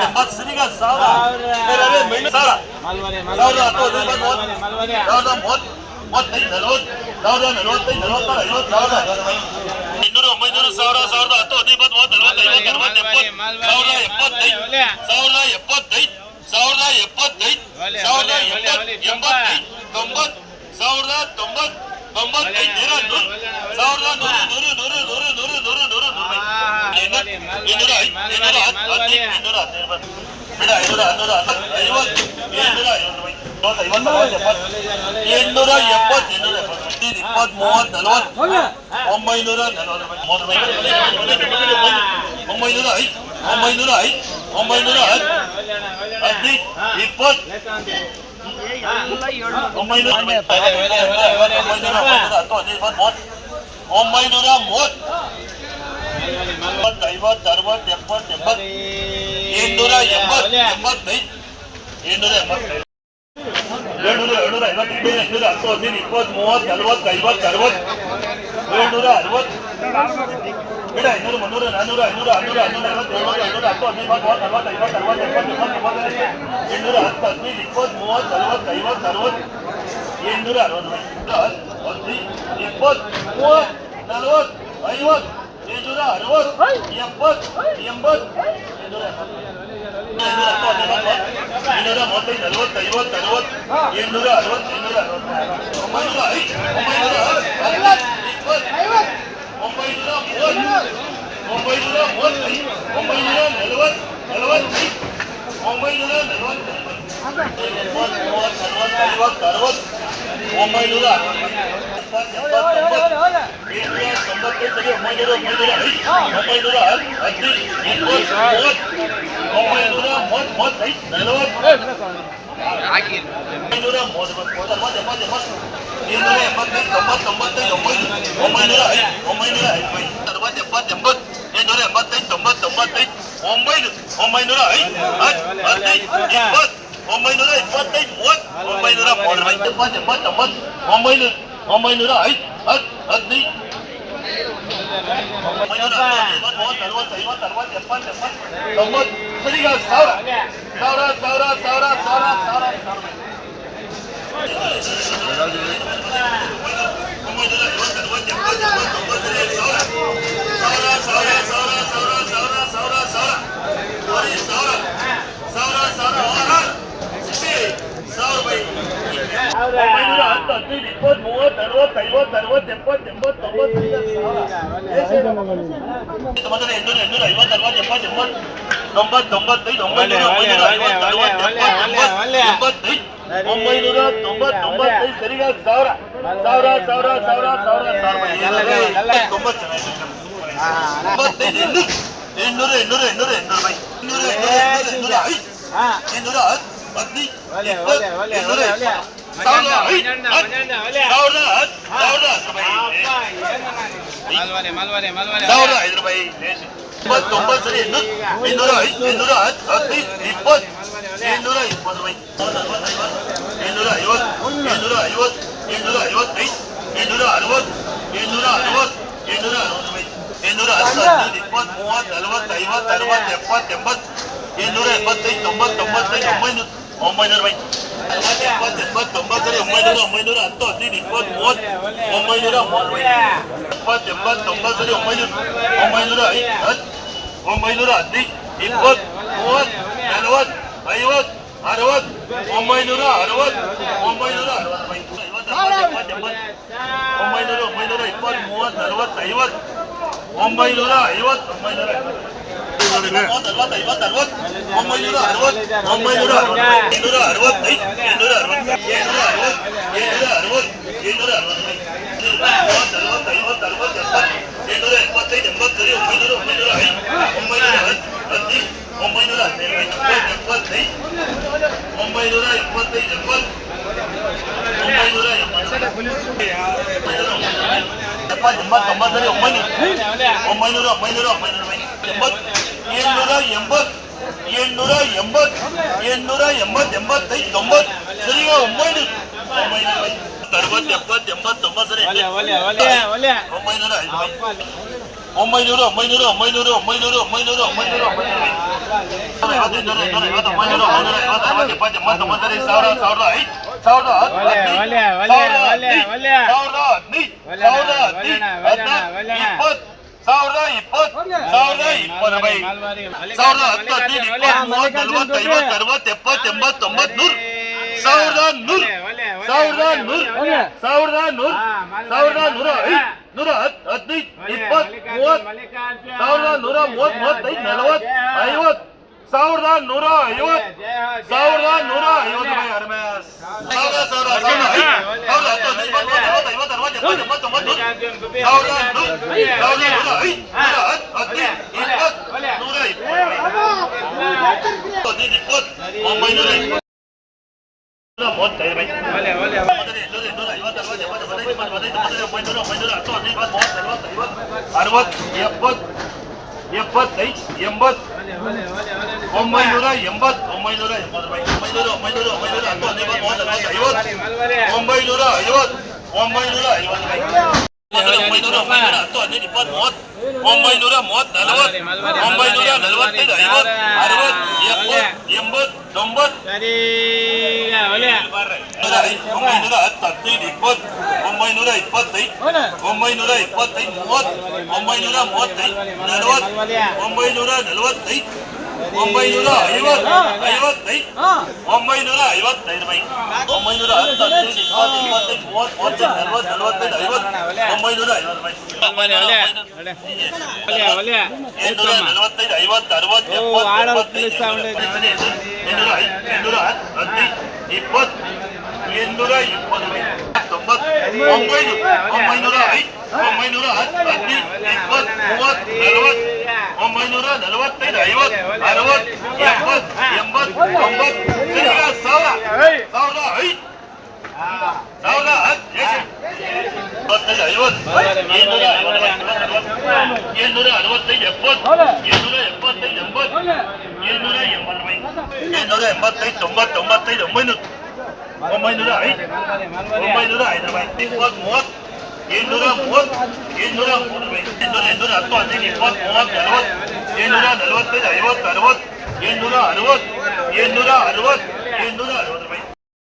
ಎಂಬತ್ತು ಸರಿಗ ಸಾವಿರ ಮೂವತ್ತೈದು ನಲವತ್ತು ಸಾವಿರದ ನಲವತ್ತೈದು ನಲವತ್ತಾರು ಐವತ್ತು ಸಾವಿರದ ಇನ್ನೂರು ಒಂಬೈನೂರು ಸಾವಿರ ಸಾವಿರದ ಹತ್ತು ಹದಿನೈದು ಮೂವತ್ತು ನಲವತ್ತು ಐವತ್ತು ಅರವತ್ತು ಎಪ್ಪತ್ತು ಸಾವಿರದ ಎಪ್ಪತ್ತೈದು ಸಾವಿರದ ಎಪ್ಪತ್ತೈದು ಸಾವಿರದ ಎಪ್ಪತ್ತೈದು ಎಂಬತ್ತೈದು ತೊಂಬತ್ತು ಸಾವಿರದ ತೊಂಬತ್ತು ತೊಂಬತ್ತೈದು ಸಾವಿರದ ನೂರು ನೂರು ನೂರು ನೂರು ನೂರು ನೂರು ನೂರು ಇನ್ನೂರ ಇನ್ನೂರ ಇನ್ನೂರ ಹದಿನೈದು ಬಿಡ ಐನೂರ ಹನ್ನೂರ ಐವತ್ತು ಎಂಟುನೂರ ಎಪ್ಪತ್ತು ಇಪ್ಪತ್ತು ಮೂವತ್ತು ನಲವತ್ತು ಒಂಬೈನೂರ ಒಂಬೈನೂರ ಐದು ಒಂಬೈನೂರ ಐದು ಒಂಬೈನೂರ ಹದಿನೈದು ಇಪ್ಪತ್ತು ಒಂಬೈನೂರ ಒಂಬೈನೂರ ಮೂವತ್ತು ಐವತ್ತು ಅರವತ್ತು ಎಪ್ಪತ್ತು ಎಂಬತ್ತು ಎಂಟುನೂರ ಎಂಬತ್ತು ಎಂಬತ್ತೈದು ಎಂಟುನೂರ ಎಂಬತ್ತೈದು ಏಳ್ನೂರ ಏಳ್ನೂರ ಐವತ್ತು ಎಂಟುನೂರ ಹತ್ತು ಹದಿನೈದು ಇಪ್ಪತ್ತು ಮೂವತ್ತು ನಲವತ್ತು ಐವತ್ತು ಅರವತ್ತು ಏಳ್ನೂರ ಅರವತ್ತು ಬಿಡ ಐನೂರು ಮುನ್ನೂರು ನಾನ್ನೂರು ಐನೂರು ಹನ್ನೂರು ಹನ್ನೊಂದು ಐವತ್ತು ಏಳ್ನೂರು ಐನೂರ ಹತ್ತು ಹದಿನೈದು ಮೂವತ್ತು ನಲವತ್ತು ಐವತ್ತು ಅರವತ್ತು ಎಪ್ಪತ್ತು ಎಂಬತ್ತು ಎಂಟುನೂರ ಹತ್ತು ಹದಿನೈದು ಇಪ್ಪತ್ತು ಮೂವತ್ತು ನಲವತ್ತು ಐವತ್ತು ಅರವತ್ತು ಎಂಟುನೂರ ಅರವತ್ತು ಹದಿನೈದು ಇಪ್ಪತ್ತು ಮೂವತ್ತು ನಲವತ್ತು ಐವತ್ತು ಎಂಟುನೂರ ಅರವತ್ತು ಎಪ್ಪತ್ತು ಎಂಬತ್ತು ಇನ್ನೂರ ಮೂವತ್ತೈದು ನಲವತ್ತು ಐವತ್ತು ಅರವತ್ತು ಎಂಟುನೂರ ಅರವತ್ತು ಎಂಟುನೂರ ಅರವತ್ತು ಒಂಬೈನೂರ ಐದು ಒಂಬೈನೂರ ಒಂಬೈನೂರ ಮೂವತ್ತೈದು ಒಂಬೈನೂರ ನಲವತ್ತು ನಲವತ್ತೈದು ಒಂಬೈನೂರ ನಲವತ್ತೈದು ಮೂವತ್ತು ಮೂವತ್ತು ನಲವತ್ತು ಐವತ್ತು ಅರವತ್ತು ಒಂಬೈನೂರ ತೊಂಬತ್ತೈದು ಸರಿ ಒಂಬೈನೂರ ಒಂಬೈನೂರ ಐದು ಒಂಬೈನೂರ ಹದಿನೈದು ಇಪ್ಪತ್ತು ಒಂಬೈನೂರ ಮೂವತ್ತೈದು ನಲವತ್ತು ಒಂಬೈನೂರ ಇನ್ನೂರ ಎಂಬತ್ತೈದು ತೊಂಬತ್ತು ತೊಂಬತ್ತೈದು ಒಂಬೈನೂರ ಐದು ಒಂಬೈನೂರ ಐದು ಅರವತ್ತು ಎಪ್ಪತ್ತು ಎಂಬತ್ತು ಎಂಟುನೂರ ಎಂಬತ್ತೈದು ತೊಂಬತ್ತು ತೊಂಬತ್ತೈದು ಒಂಬೈನೂರ ಐದು ಹದಿನೈದು ಇಪ್ಪತ್ತು ಒಂಬೈನೂರ ಇಪ್ಪತ್ತೈದು ಮೂವತ್ತು ಒಂಬೈನೂರ ಎಪ್ಪತ್ತು ಎಂಬತ್ತೊಂಬತ್ತು ಒಂಬೈನೂರ ಐದು ಹದಿನೈದು ಒಂಬೈನೂರ ಮೂವತ್ತು ನಲವತ್ತು ಐವತ್ತು ಅರವತ್ತು ಎಪ್ಪತ್ತು ಎಂಬತ್ತು ತೊಂಬತ್ತು ಸರಿಗ ಸಾವಿರ ಸಾವಿರ ಸಾವಿರ ಸಾವಿರ ಸಾವಿರ ಸಾವಿರ ಒಂಬೈನೂರ ಐವತ್ತು ಅರವತ್ತು ಎಪ್ಪತ್ತು ಎಂಬತ್ತು ತೊಂಬತ್ತು ಸಾವಿರ ಸಾವಿರ ಸಾವಿರ ಸಾವಿರ ಸಾವಿರ ಸಾವಿರ ಸಾವಿರ ಸಾವಿರ ಸಾವಿರ ಸಾವಿರ ಒಂಬೈನೂರ ಹತ್ತು ಹದಿನೈದು ಇಪ್ಪತ್ತು ಮೂವತ್ತು ನಲವತ್ತು ಐವತ್ತು ಅರವತ್ತು ಎಪ್ಪತ್ತು ಎಂಬತ್ತು ತೊಂಬತ್ತು ಎಂಟುನೂರ ಎಂಟುನೂರ ಐವತ್ತು ಅರವತ್ತು ಎಪ್ಪತ್ತು ಎಂಬತ್ತು ತೊಂಬತ್ತು ತೊಂಬತ್ತೈದು ಒಂಬೈನೂರ ಒಂಬೈನೂರ ಐವತ್ತು ಅರವತ್ತು ಎಂಬತ್ತೈದು ಒಂಬೈನೂರ ತೊಂಬತ್ತೈದು ಸರಿಗ ಸಾವಿರ ಸಾವಿರ ಸಾವಿರ ಸಾವಿರ ಸಾವಿರ ಸಾವಿರ ತೊಂಬತ್ತು ತೊಂಬತ್ತೈದು ಎಂಟುನೂರ ಎಂಟುನೂರ ಎಂಟುನೂರ ಎಂಟುನೂರ ಎಂಟುನೂರ ಐದು ಎಂಟುನೂರ ಹದಿನೈದು ಸಾವಿರದ ಐದು ರೂಪಾಯಿ ತೊಂಬತ್ತು ಸರಿ ಇನ್ನೂರ ಐದು ಇನ್ನೂರ ಹದಿನೈದು ಇಪ್ಪತ್ತು ಎಂಟುನೂರ ಇಪ್ಪತ್ತು ರೂಪಾಯಿ ಎಂಟುನೂರ ಐವತ್ತು ಎಂಟುನೂರ ಐವತ್ತು ಎಂಟುನೂರ ಐವತ್ತೈದು ಎಂಟುನೂರ ಅರವತ್ತು ಎಂಟುನೂರ ಅರವತ್ತು ಎಂಟುನೂರ ಅರವತ್ತು ರೂಪಾಯಿ ಎಂಟುನೂರ ಹತ್ತು ಹದಿನೈದು ಇಪ್ಪತ್ತು ಮೂವತ್ತು ನಲವತ್ತು ಐವತ್ತು ಅರವತ್ತು ಎಪ್ಪತ್ತು ಎಂಬತ್ತು ಎಂಟುನೂರ ಎಂಬತ್ತೈದು ತೊಂಬತ್ತು ತೊಂಬತ್ತೈದು ಒಂಬೈನೂರು ರೂಪಾಯಿ ಎಪ್ಪತ್ತು ಎಂಬತ್ತು ತೊಂಬತ್ತರಿ ಒಂಬೈನೂರ ಹತ್ತು ಹದಿನೈದು ಇಪ್ಪತ್ತು ಮೂವತ್ತು ಒಂಬೈನೂರ ಎಪ್ಪತ್ತು ಎಂಬತ್ತು ತೊಂಬತ್ತರಿ ಒಂಬೈನೂರ ಐದು ಒಂಬೈನೂರ ಹದಿನೈದು ಇಪ್ಪತ್ತು ಮೂವತ್ತು ನಲವತ್ತು ಐವತ್ತು ಅರವತ್ತು ಒಂಬೈನೂರ ಅರವತ್ತು ಒಂಬೈನೂರ ಒಂಬೈನೂರ ಒಂಬೈನೂರ ಇಪ್ಪತ್ತು ಮೂವತ್ತು ನಲವತ್ತು ಐವತ್ತು ಒಂಬೈನೂರ ಐವತ್ತು ಒಂಬೈನೂರ ಅರವತ್ತು ಒಂಬೈನೂರ ಇನ್ನೂರ ಅರವತ್ತೈದು ಇನ್ನೂರ ಅರವತ್ತು ಎಂಟುನೂರ ಅರವತ್ತು ಎಂಟುನೂರ ಅರವತ್ತು ಐವತ್ತು ಅರವತ್ತು ಎಂಟುನೂರ ಎಪ್ಪತ್ತೈದು ಎಂಬತ್ತರಿ ಒಂಬೈನೂರ ಐದು ಒಂಬೈನೂರ ಹದಿನೈದು ಒಂಬೈನೂರ ಹದಿನೈದು ಎಪ್ಪತ್ತೈದು ಒಂಬೈನೂರ ಇಪ್ಪತ್ತೈದು ಎಪ್ಪತ್ತು ಒಂಬೈನೂರ ಎಂಬತ್ತೊಂಬತ್ತರಿ ಒಂಬೈನೂರ ಎಂಬತ್ತು ಎಂಟುನೂರ ಎಂಬತ್ತೈದು ತೊಂಬತ್ತು ಸರಿಗ ಒಂಬೈನೂರ ಅರವತ್ತು ಎಪ್ಪತ್ತು ಎಂಬತ್ತು ತೊಂಬತ್ತು ಸರಿ ಒಂಬೈನೂರ ಒಂಬೈನೂರು ಒಂಬೈನೂರು ಒಂಬೈನೂರು ಒಂಬೈನೂರು ಒಂಬೈನೂರು ಒಂಬೈನೂರು ಒಂಬೈನೂರು ನೂರ ಹದಿನೈದು ಇಪ್ಪತ್ತು ಮೂವತ್ತು ಸಾವಿರದ ನೂರ ಮೂವತ್ತೈದು ನಲವತ್ತು ಐವತ್ತು ಸಾವಿರದ ನೂರ ಐವತ್ತು ಸಾವಿರದ ನೂರ ಐವತ್ತು ಅರವತ್ತು ಎಪ್ಪತ್ತೈದು ಎಂಬತ್ತು ಒಂಬೈನೂರ ಎಂಬತ್ತು ಒಂಬೈನೂರ ಒಂಬೈನೂರ ಒಂಬೈನೂರ ಒಂಬೈನೂರ ಒಂಬೈನೂರ ಐವತ್ತು ಒಂಬೈನೂರ ಐವತ್ತು ಒಂಬೈನೂರ ಒಂಬೈನೂರ ಹತ್ತು ಹದಿನೈದು ಇಪ್ಪತ್ತು ಮೂವತ್ತು ಒಂಬೈನೂರ ಮೂವತ್ತು ನಲವತ್ತು ಒಂಬೈನೂರ ನಲವತ್ತೈದು ಐವತ್ತು ಅರವತ್ತು ಎಪ್ಪತ್ತು ಎಂಬತ್ತು ತೊಂಬತ್ತು ಒಂಬೈನೂರ ಹತ್ತು ಹದಿನೈದು ಇಪ್ಪತ್ತು ಒಂಬೈನೂರ ಇಪ್ಪತ್ತೈದು ಒಂಬೈನೂರ ಇಪ್ಪತ್ತೈದು ಮೂವತ್ತು ಒಂಬೈನೂರ ಮೂವತ್ತೈದು ನಲವತ್ತು ಒಂಬೈನೂರ ನಲವತ್ತೈದು ಒಂಬೈನೂರ ಐವತ್ತು ಐವತ್ತೈದು ಒಂಬೈನೂರ ಐವತ್ತೈದು ಒಂಬೈನೂರ ಹತ್ತು ಹದಿನೈದು ಇಪ್ಪತ್ತು ಇಪ್ಪತ್ತೈದು ಮೂವತ್ತು ಮೂವತ್ತೈದು ನಲವತ್ತು ನಲವತ್ತೈದು ಐವತ್ತು ಒಂಬೈನೂರ ಐವತ್ತು ಎಂಟುನೂರ ನಲವತ್ತೈದು ಐವತ್ತು ಅರವತ್ತು ಎಂಟುನೂರ ಹದಿನೈದು ಇಪ್ಪತ್ತು ಎಂಟುನೂರ ಇಪ್ಪತ್ತು ತೊಂಬತ್ತು ಒಂಬೈನೂರ ಐದು ಒಂಬೈನೂರ ಹತ್ತು ಹದಿನೈದು ಇಪ್ಪತ್ತು ಮೂವತ್ತು ನಲವತ್ತು ಒಂಬೈನೂರ ನಲವತ್ತೈದು ಐವತ್ತು ಅರವತ್ತು ಎಪ್ಪತ್ತು ಎಂಬತ್ತು ತೊಂಬತ್ತು ಸಾವಿರ ಸಾವಿರದ ಐದು ಸಾವಿರದ ಹತ್ತು ಇಪ್ಪತ್ತೈದು ಐವತ್ತು ಏಳ್ನೂರ ಅರವತ್ತೈದು ಎಪ್ಪತ್ತು ಏಳ್ನೂರ ಎಪ್ಪತ್ತೈದು ಎಂಬತ್ತು ಏಳ್ನೂರ ಏಳ್ನೂರ ಎಂಬತ್ತೈದು ತೊಂಬತ್ತು ತೊಂಬತ್ತೈದು ಒಂಬೈನೂರು ಒಂಬೈನೂರ ಐದು ಒಂಬೈನೂರ ಐದು ಇಪ್ಪತ್ತು ಮೂವತ್ತು ಏಳ್ನೂರ ಮೂವತ್ತು ಏಳ್ನೂರ ಮೂರು ಎಂಟುನೂರ ಹತ್ತು ಹದಿನೈದು ಇಪ್ಪತ್ತು ಮೂವತ್ತು ನಲವತ್ತು ಏಳ್ನೂರ ನಲವತ್ತೈದು ಐವತ್ತು ಅರವತ್ತು ಏಳ್ನೂರ ಅರವತ್ತು ಏಳ್ನೂರ ಅರವತ್ತು ಏಳ್ನೂರ ಅರವತ್ತು